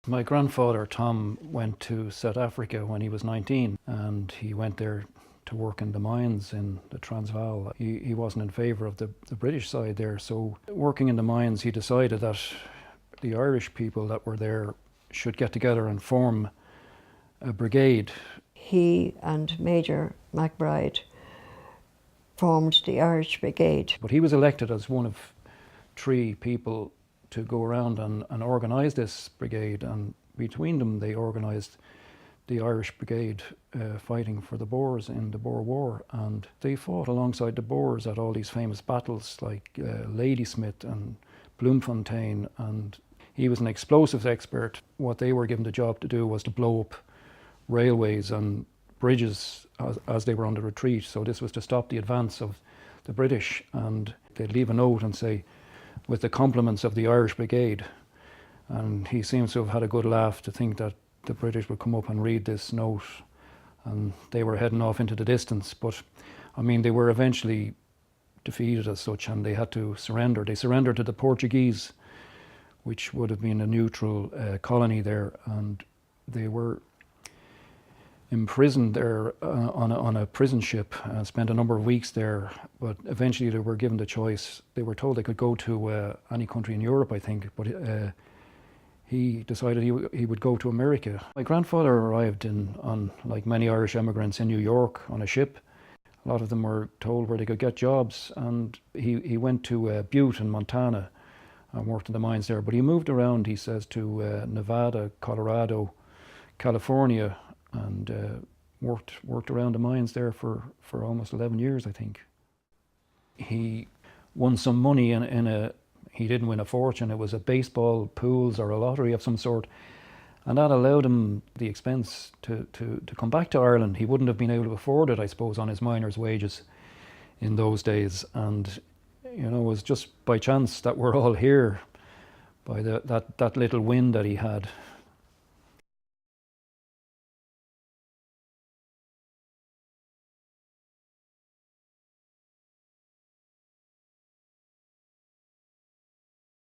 My grandfather, Tom, went to South Africa when he was 19, and he went there to work in the mines in the Transvaal. He wasn't in favour of the British side there, so working in the mines he decided that the Irish people that were there should get together and form a brigade. He and Major McBride formed the Irish Brigade. But he was elected as one of 3 people to go around and organise this brigade, and between them they organised the Irish Brigade fighting for the Boers in the Boer War, and they fought alongside the Boers at all these famous battles like Ladysmith and Bloemfontein, and he was an explosives expert. What they were given the job to do was to blow up railways and bridges as they were on the retreat, so this was to stop the advance of the British, and they'd leave a note and say, with the compliments of the Irish Brigade, and he seems to have had a good laugh to think that the British would come up and read this note, and they were heading off into the distance. But I mean, they were eventually defeated as such, and they had to surrender. They surrendered to the Portuguese, which would have been a neutral colony there, and they were imprisoned there on a prison ship and spent a number of weeks there, but eventually they were given the choice. They were told they could go to any country in Europe, I think, but he decided he would go to America. My grandfather arrived on, like many Irish immigrants, in New York on a ship. A lot of them were told where they could get jobs, and he went to Butte in Montana and worked in the mines there, but he moved around, he says, to Nevada, Colorado, California, and worked around the mines there for almost 11 years, I think. He won some money he didn't win a fortune, it was a baseball, pools or a lottery of some sort, and that allowed him the expense to come back to Ireland. He wouldn't have been able to afford it, I suppose, on his miner's wages in those days, and you know, it was just by chance that we're all here, by that little win that he had.